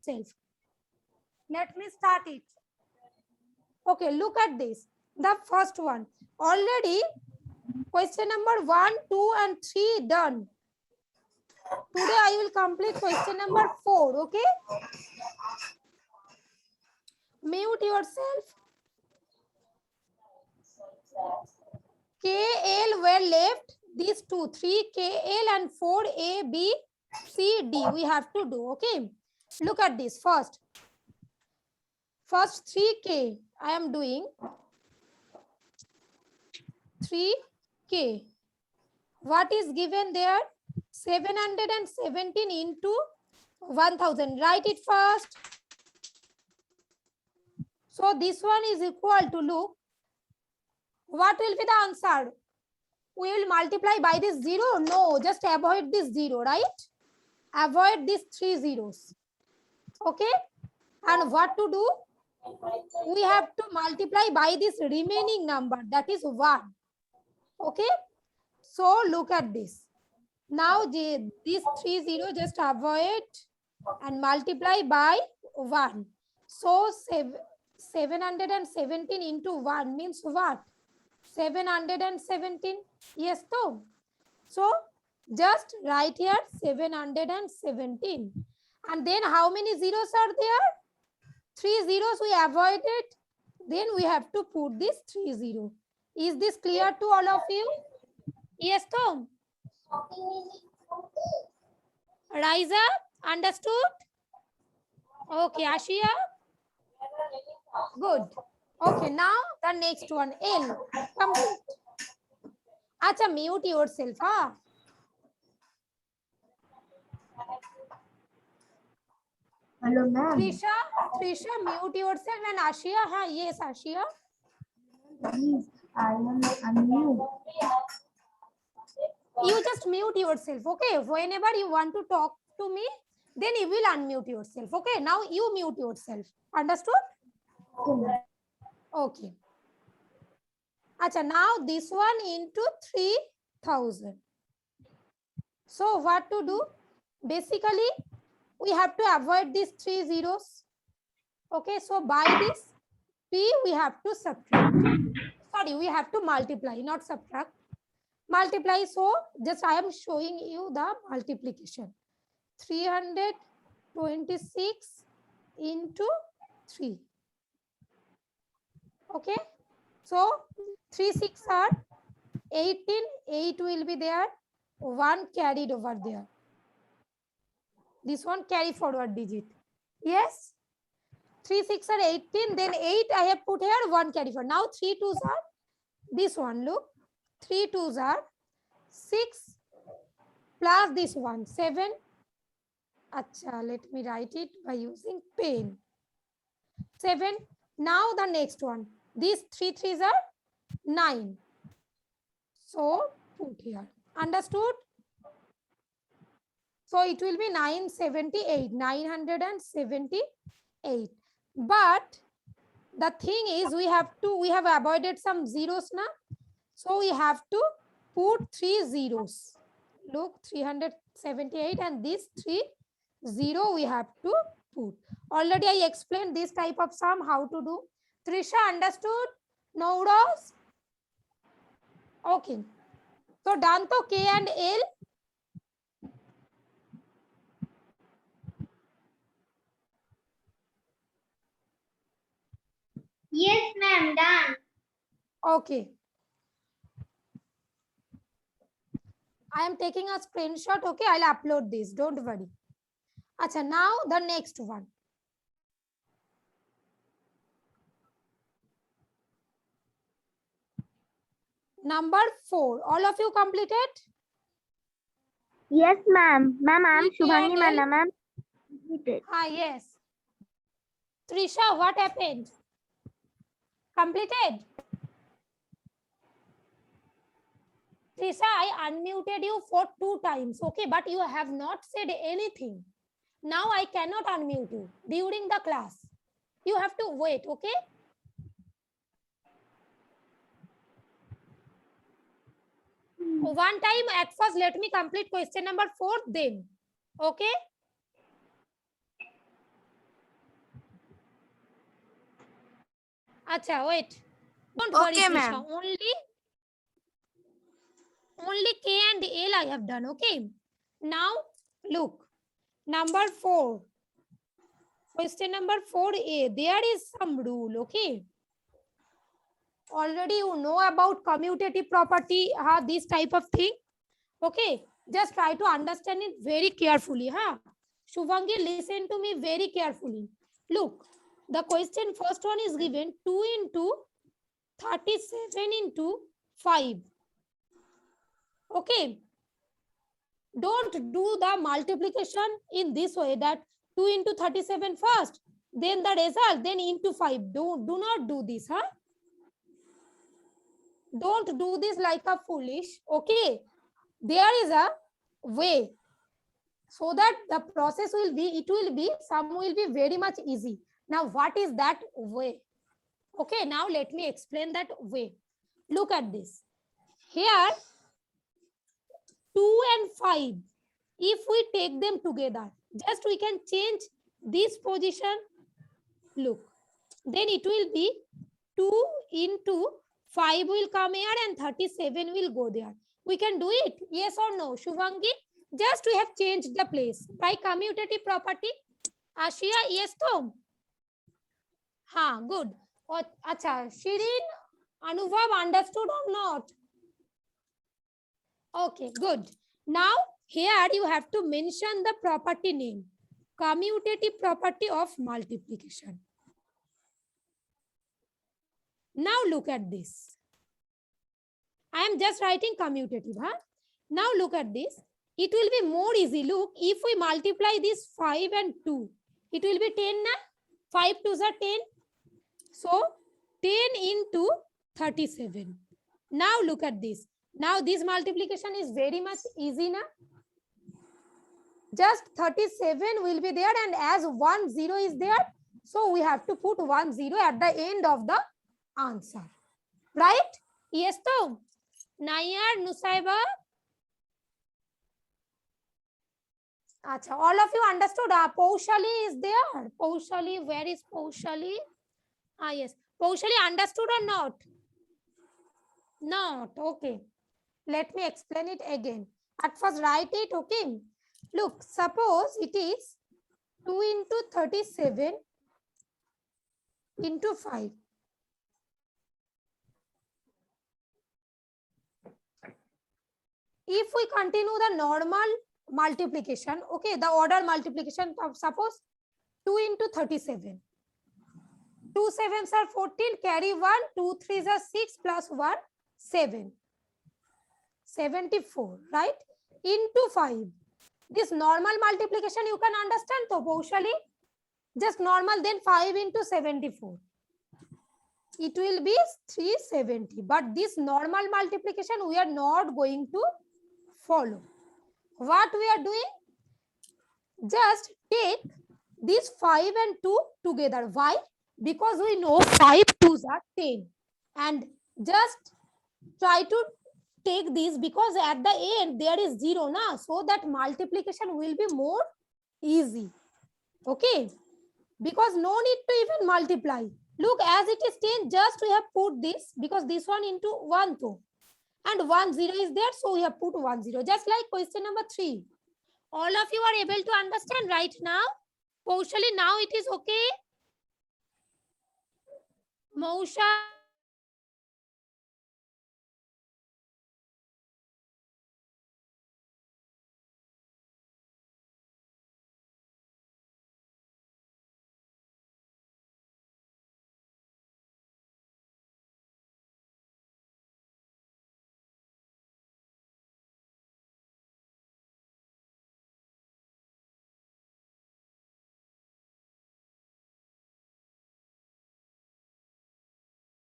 itself. Let me start it. Okay, look at this. The first one. Already question number 1, 2 and 3 done. Today I will complete question number 4. Okay. Mute yourself. KL were left. These two, 3 KL and 4 A, B, C, D. We have to do. Okay. Look at this first. First 3K I am doing. 3K. What is given there? 717 into 1000. Write it first. So this one is equal to, look, what will be the answer? We will multiply by this 0? No, just avoid this 0, right? Avoid these 3 zeros. Okay. And what to do? We have to multiply by this remaining number, that is 1. Okay. So look at this. Now these 3 0 just avoid and multiply by 1. So 717 into 1 means what? 717. Yes, so just write here 717. And then how many zeros are there? 3 zeros we avoided. Then we have to put this 3 0. Is this clear to all of you? Yes, Tom. Riza, understood? Okay, Ashia. Good. Okay, now the next one, L. Complete. Acha, mute yourself, huh? Hello, ma'am. Trisha, mute yourself. And Ashia, huh? Yes, Ashia. Please, I am unmute. You just mute yourself, okay? Whenever you want to talk to me, then you will unmute yourself, okay? Now you mute yourself. Understood? Okay. Acha, now this one into 3000. So what to do? Basically, we have to avoid these 3 zeros. Okay, so by this P we have to subtract. Sorry, we have to multiply, not subtract. Multiply, so just I am showing you the multiplication. 326 into 3. Okay, so 3 6 are 18, 8 will be there, 1 carried over there. This one carry forward digit. Yes, 3 6 are 18, then 8 I have put here, 1 carry forward. Now 3 2s are this one, look, 3 2s are 6 plus this one, 7. Acha, let me write it by using pen. 7. Now the next one. These 3 3s are 9. So put here. Understood? So it will be 978. 978. But the thing is, we have avoided some zeros now. So we have to put 3 zeros. Look, 378 and this 3 0 we have to put. Already I explained this type of sum how to do. Trisha, understood? No doubts? Okay. So done to K and L. Yes, ma'am, done. Okay. I am taking a screenshot. Okay, I'll upload this. Don't worry. Acha, now the next one. Number 4. All of you completed? Yes, ma'am. Ma'am, I'm K Shubhangi and Manna, L? ma'am. Ah, yes. Trisha, what happened? Completed? Trisha, I unmuted you for 2 times, okay, but you have not said anything. Now I cannot unmute you during the class. You have to wait, okay? One time at first, let me complete question number 4, then. Okay? Acha, wait. Don't worry, Okay, Prisha. ma'am. Only K and L I have done. Okay. Now look. Number 4. Question number 4A. There is some rule. Okay. Already you know about commutative property, this type of thing. Okay. Just try to understand it very carefully. Shubhangi, listen to me very carefully. Look, the question first one is given 2 into 37 into 5. Okay. Don't do the multiplication in this way, that 2 into 37 first, then the result, then into 5. Do not do this. Don't do this like a foolish. Okay. There is a way, so that the process will be, some will be very much easy. Now, what is that way? Okay, now let me explain that way. Look at this. Here, 2 and 5, if we take them together, just we can change this position. Look, then it will be 2 into 5 will come here and 37 will go there. We can do it, yes or no, Shubhangi? Just we have changed the place by commutative property. Ashia, yes to? Good. Acha, Shirin, Anubhav, understood or not? Okay, good. Now, here you have to mention the property name. Commutative property of multiplication. Now look at this. I am just writing commutative. Now look at this. It will be more easy. Look, if we multiply this 5 and 2, it will be 10 na? 5 2s are 10. So 10 into 37. Now look at this. Now this multiplication is very much easy na? Just 37 will be there, and as 1 0 is there, so we have to put 1 0 at the end of the answer. Right? Yes to? Nayar, Nusaiba? Acha, all of you understood? Paushali is there. Paushali, where is Paushali? Yes. Paushali, understood or not? Not. Okay. Let me explain it again. At first, write it. Okay. Look, suppose it is 2 into 37 into 5. If we continue the normal multiplication, okay, the order multiplication of, suppose 2 into 37. 2 sevens are 14, carry 1, 2 threes are 6, plus 1, 7. 74, right? Into 5. This normal multiplication you can understand, so Paushali, just normal, then 5 into 74. It will be 370. But this normal multiplication we are not going to follow. What we are doing? Just take these 5 and 2 together. Why? Because we know 5 2s are 10. And just try to take these, because at the end there is 0 na, so that multiplication will be more easy. Okay, because no need to even multiply. Look, as it is 10, just we have put this, because this one into 1 2, and 1 0 is there, so we have put 1 0. Just like question number 3. All of you are able to understand right now? Paushali, now it is okay? Mausha,